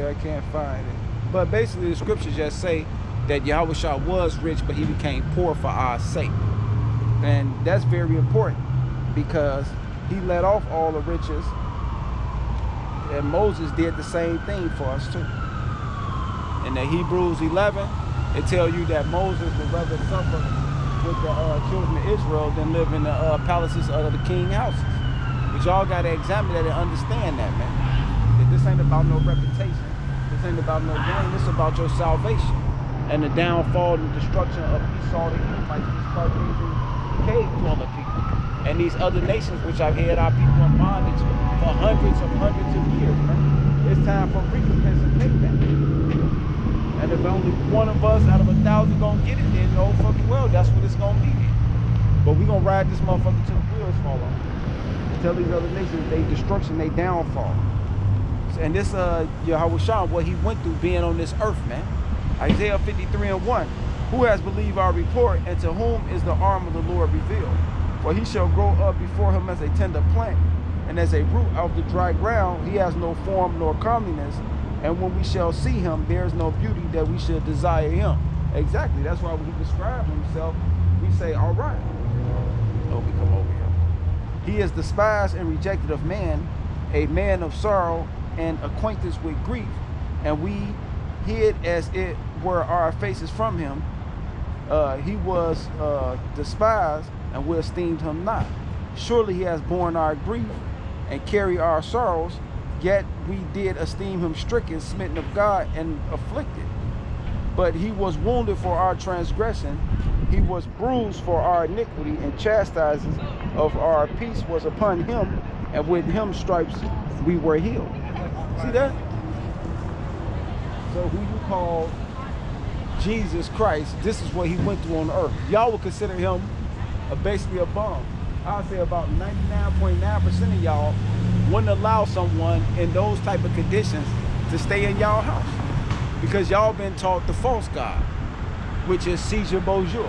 Yeah, I can't find it. But basically, the scriptures just say that Yahushua was rich, but he became poor for our sake. And that's very important because he let off all the riches, and Moses did the same thing for us too. In the Hebrews 11, it tells you that Moses would rather suffer with the children of Israel than live in the palaces of the king houses. But y'all got to examine that and understand that, man. That this ain't about no reputation. This ain't about no gain. This is about your salvation and the downfall and destruction of Esau, the Edomites, these Caucasian cave dweller people, and these other nations which have had our people in bondage for hundreds of years, man. It's time for recompense and payback. And if only one of us out of 1,000 gonna get it, then the whole fucking world, that's what it's gonna be. But we gonna ride this motherfucker till the wheels fall off. Tell these other nations they destruction, they downfall. And this Yahushua, what he went through being on this earth, man. Isaiah 53:1. Who has believed our report, and to whom is the arm of the Lord revealed? For he shall grow up before him as a tender plant, and as a root out of the dry ground. He has no form nor comeliness, and when we shall see him, there is no beauty that we should desire him. Exactly. That's why when he describes himself, we say, all right. Oh, we come over here. He is despised and rejected of man, a man of sorrow and acquaintance with grief, and we hid as it were our faces from him. He was despised, and we esteemed him not. Surely he has borne our grief and carried our sorrows, yet we did esteem him stricken, smitten of God, and afflicted. But he was wounded for our transgression, he was bruised for our iniquity, and chastisement of our peace was upon him, and with him stripes we were healed. See that? So who you call Jesus Christ, this is what he went through on earth. Y'all would consider him basically a bum. I would say about 99.9% of y'all wouldn't allow someone in those type of conditions to stay in y'all house, because y'all been taught the false god, which is Caesar Borgia,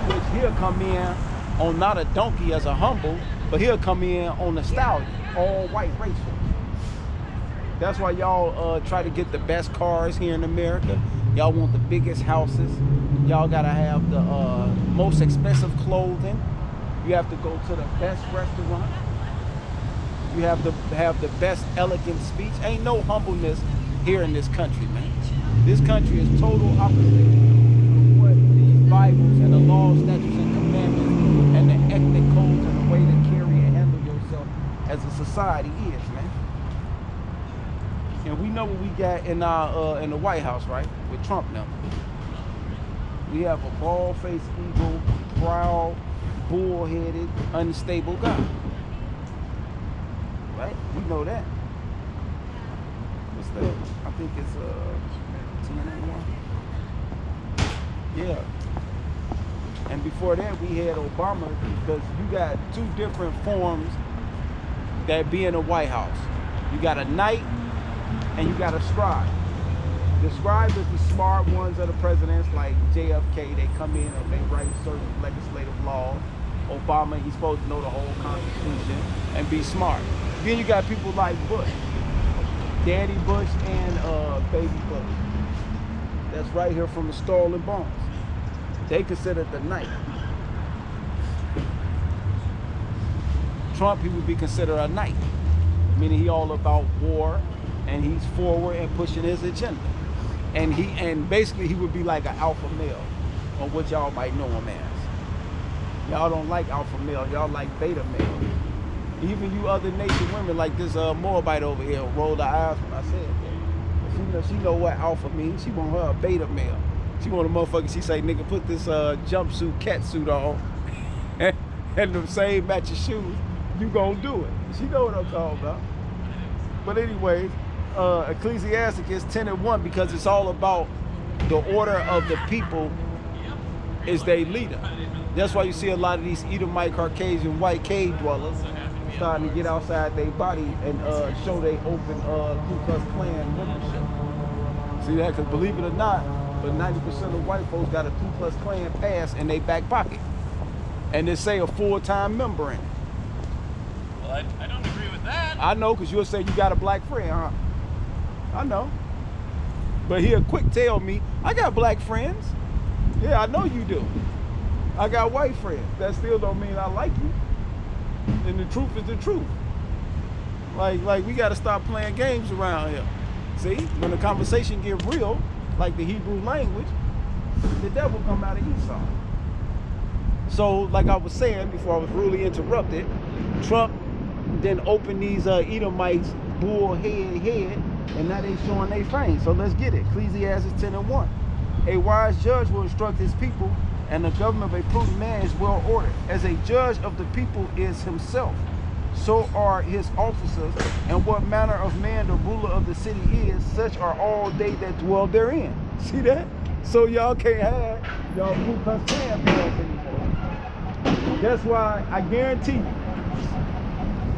which he'll come in on not a donkey as a humble, but he'll come in on a stallion, all white racehorse. That's why y'all try to get the best cars here in America. Y'all want the biggest houses. Y'all gotta have the most expensive clothing. You have to go to the best restaurant. You have to have the best elegant speech. Ain't no humbleness here in this country, man. This country is total opposite of what these Bibles and the laws, statutes, and commandments and the ethnic codes and the way to carry and handle yourself as a society is, man. And we know what we got in our in the White House, right? With Trump now. We have a bald-faced eagle, proud, bull-headed, unstable guy. Right? We know that. What's that? I think it's 10-1. Yeah. And before that, we had Obama, because you got two different forms that be in the White House. You got a knight and you got a scribe. The scribe is the smart ones of the presidents, like JFK. They come in and they write certain legislative laws. Obama, he's supposed to know the whole Constitution and be smart. Then you got people like Bush, Daddy Bush and Baby Bush. That's right here from the Skull and Bones. They consider the knight. Trump, he would be considered a knight, meaning he all about war, and he's forward and pushing his agenda. And basically he would be like an alpha male, or what y'all might know him as. Y'all don't like alpha male, y'all like beta male. Even you other nation women like this Moabite over here rolled her eyes when I said that. She know what alpha means. She want her a beta male. She want a motherfucker, she say, nigga, put this jumpsuit, cat suit on, and the same matching shoes, you gonna do it. She know what I'm talking about. But anyways, Ecclesiasticus 10:1, because it's all about the order of the people is their leader. That's why you see a lot of these Edomite, Caucasian, white cave dwellers starting to get outside their body and show they open Ku Klux Klan membership. See that? Because believe it or not, but 90% of white folks got a Ku Klux Klan pass in their back pocket. And they say a full-time member in it. Well, I don't agree with that. I know, because you'll say you got a black friend, huh? I know. But he'll quick tell me, I got black friends. Yeah, I know you do. I got white friends. That still don't mean I like you. And the truth is the truth. Like we got to stop playing games around here. See, when the conversation get real, like the Hebrew language, the devil come out of Esau. So, like I was saying before I was rudely interrupted, Trump then opened these Edomites bull head, and now they showing their fangs. So let's get it. Ecclesiastes 10:1. A wise judge will instruct his people, and the government of a prudent man is well ordered. As a judge of the people is himself, so are his officers, and what manner of man the ruler of the city is, such are all they that dwell therein. See that? So y'all can't have y'all Ku Klux Klan bells anymore. That's why I guarantee you,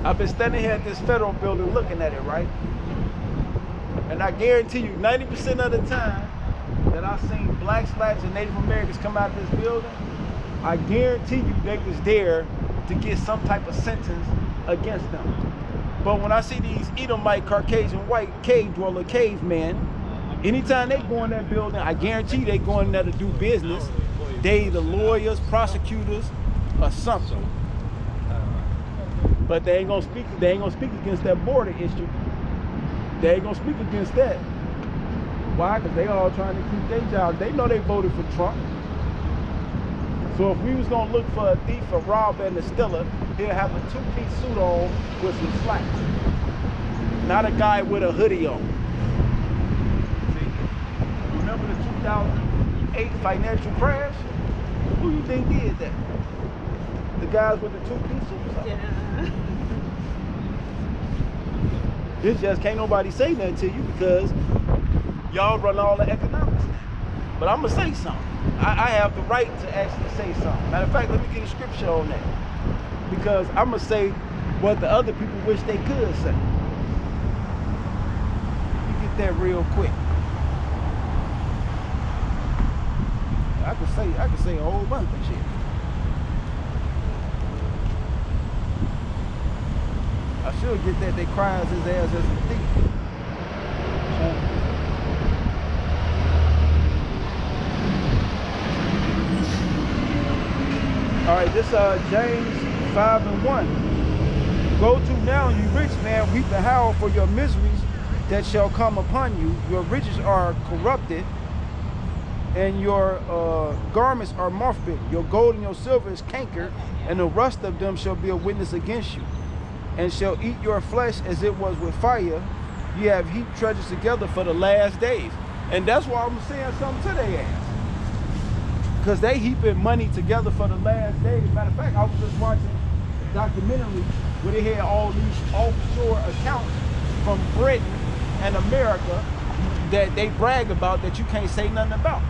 I've been standing here at this federal building looking at it, right? And I guarantee you, 90% of the time that I've seen blacks, and Native Americans come out of this building, I guarantee you they was there to get some type of sentence against them. But when I see these Edomite, Caucasian, white cave dweller, cavemen, anytime they go in that building, I guarantee they go in there to do business. They the lawyers, prosecutors, or something. But they ain't gonna speak against that border issue. They ain't gonna speak against that. Why? Because they all trying to keep their jobs. They know they voted for Trump. So if we was gonna look for a thief, a robber, and a stealer, he'll have a two-piece suit on with some slacks. Not a guy with a hoodie on. See? Remember the 2008 financial crash? Who you think did that? The guys with the two-piece suits on. Yeah. This just can't nobody say nothing to you because y'all run all the economics now. But I'm gonna say something. I have the right to actually say something. Matter of fact, let me get a scripture on that. Because I'm gonna say what the other people wish they could say. You get that real quick. I can say a whole bunch of shit. I should get that they cries his ass as a thief. All right, this James 5:1. Go to now, you rich man, weep and howl for your miseries that shall come upon you. Your riches are corrupted, and your garments are moth-bitten. Your gold and your silver is cankered, and the rust of them shall be a witness against you, and shall eat your flesh as it was with fire. You have heaped treasures together for the last days. And that's why I'm saying something to their ass. Because they heaping money together for the last days. Matter of fact, I was just watching a documentary where they had all these offshore accounts from Britain and America that they brag about that you can't say nothing about.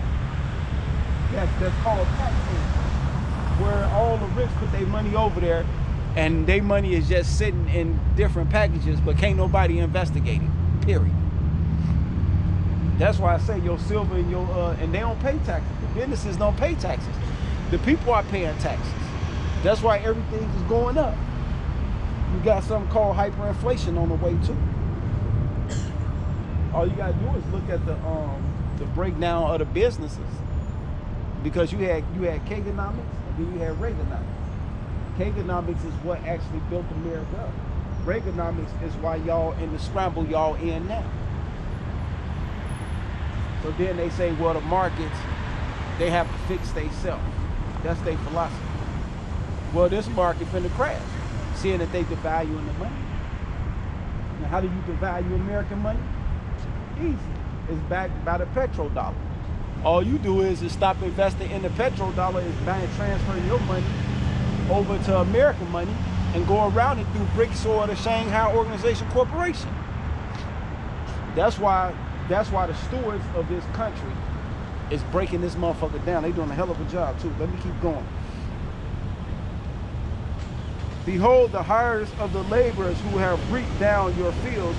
That's called tax haven, where all the rich put their money over there and their money is just sitting in different packages, but can't nobody investigate it, period. That's why I say your silver and your, and they don't pay taxes. The businesses don't pay taxes. The people are paying taxes. That's why everything is going up. You got something called hyperinflation on the way too. All you gotta do is look at the breakdown of the businesses. Because you had Kagonomics and then you had Reaganomics. Kagonomics is what actually built America up. Reaganomics is why y'all in the scramble y'all in now. So then they say, well, the markets, they have to fix themselves. That's their philosophy. Well, this market finna crash, seeing that they devaluing the money. Now, how do you devalue American money? Easy. It's backed by the petrodollar. All you do is stop investing in the petrodollar, is transferring your money over to American money and go around it through BRICS or the Shanghai Organization Corporation. That's why the stewards of this country is breaking this motherfucker down. They doing a hell of a job too. Let me keep going. Behold, the hires of the laborers who have reaped down your fields,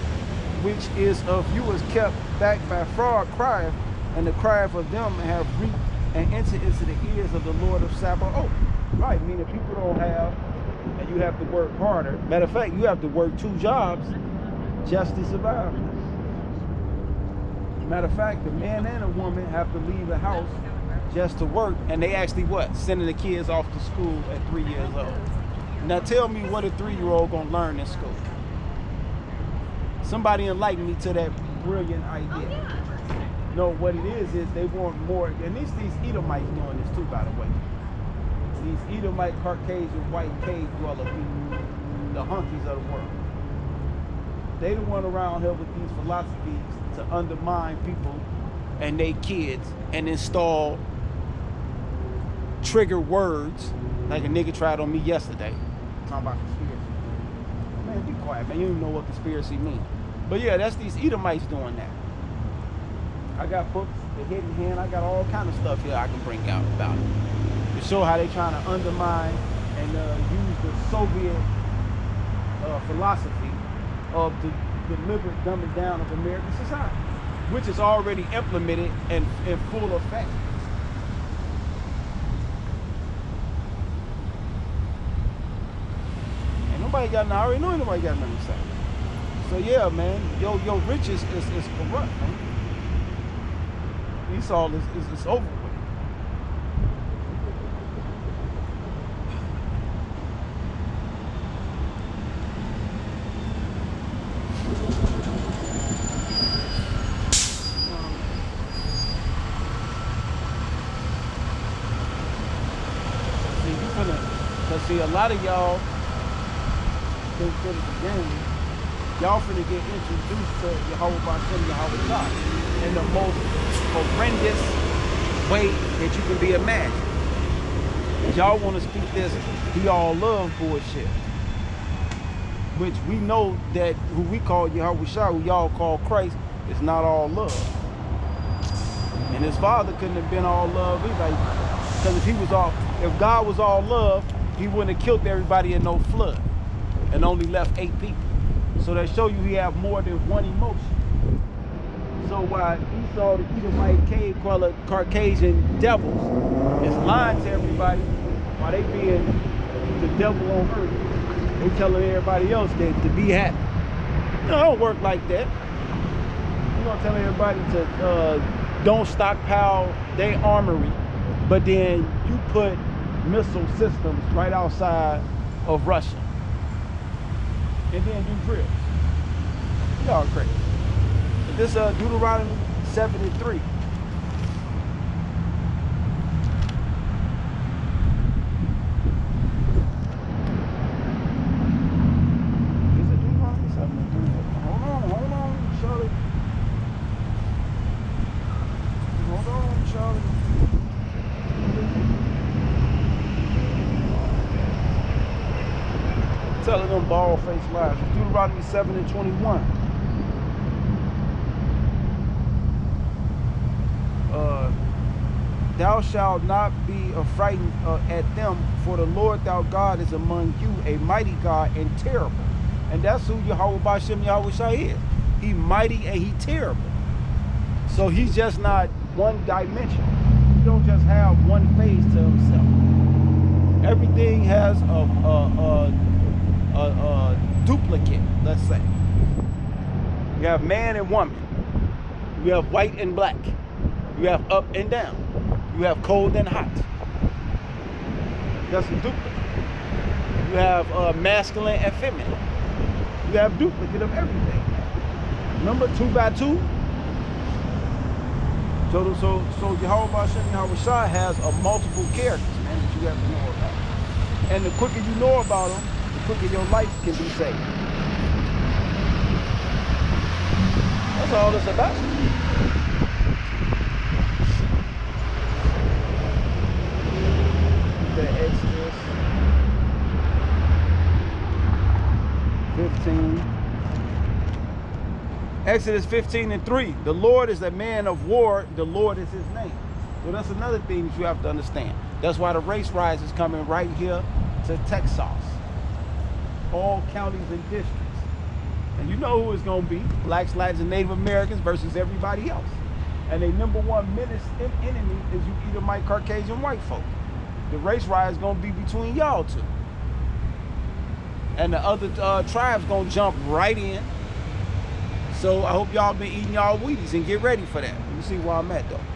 which is of you is kept back by fraud crieth, and the cry of them have reaped and entered into the ears of the Lord of Sabaoth. Right, meaning people don't have, and you have to work harder. Matter of fact, you have to work 2 jobs just to survive. Matter of fact, the man and a woman have to leave the house just to work, and they actually what? Sending the kids off to school at 3 years old. Now tell me what a 3-year-old gonna learn in school. Somebody enlighten me to that brilliant idea. No, what it is they want more, and these Edomites doing this too, by the way. These Edomite, Caucasian, white cave dweller people, the hunkies of the world. They the one around here with these philosophies to undermine people and their kids and install trigger words like a nigga tried on me yesterday. Talking about conspiracy. Man, be quiet, man. You don't even know what conspiracy means. But yeah, that's these Edomites doing that. I got books, The Hidden Hand. I got all kind of stuff here I can bring out about it to show how they trying to undermine and use the Soviet philosophy of the deliberate dumbing down of American society, which is already implemented and in full effect. And nobody got, I already know nobody got nothing to say. So yeah, man, your riches is corrupt, man. Esau is over with. See, a lot of y'all think that the game, y'all finna get introduced to Yahweh Bashem, Yahweh God in the most horrendous way that you can be imagined. Y'all want to speak this "he all love" bullshit, which we know that who we call Yahweh Shah, who y'all call Christ, is not all love. And his father couldn't have been all love either, because if God was all love, he wouldn't have killed everybody in no flood and only left 8 people. So that show you he have more than one emotion. So while Esau, the Edomite cave dweller, Caucasian devils is lying to everybody while they being the devil on earth, they telling everybody else that to be happy. No, it don't work like that. You're gonna tell everybody to don't stockpile their armory, but then you put missile systems right outside of Russia and then do drills. Y'all crazy. But this Deuteronomy 7:3. Is it Deuteronomy 7:3? Hold on, Charlie. Hold on, Charlie. Telling them bald-faced lies. Deuteronomy 7:21. Thou shalt not be affrighted at them, for the Lord thou God is among you, a mighty God and terrible. And that's who Yahweh Bashem Yahweh Shah is. He mighty and he terrible. So he's just not one dimension. He don't just have one phase to himself. Everything has a duplicate, let's say. You have man and woman. You have white and black. You have up and down. You have cold and hot. That's a duplicate. You have masculine and feminine. You have duplicate of everything. Remember 2 by 2? So Yahweh Bashem Yahweh Shah has multiple characters, man, that you have to know about. And the quicker you know about them, the quicker your life can be saved. That's all it's about. The Exodus 15. Exodus 15:3. The Lord is a man of war. The Lord is his name. So that's another thing that you have to understand. That's why the race riots is coming right here to Texas. All counties and districts. And you know who it's going to be. Blacks, Latins, and Native Americans versus everybody else. And their #1 menace and enemy is you Edomite, Caucasian, white folk. The race riot is going to be between y'all two. And the other tribes going to jump right in, So I hope y'all been eating y'all Wheaties and get ready for that. Let me see where I'm at though.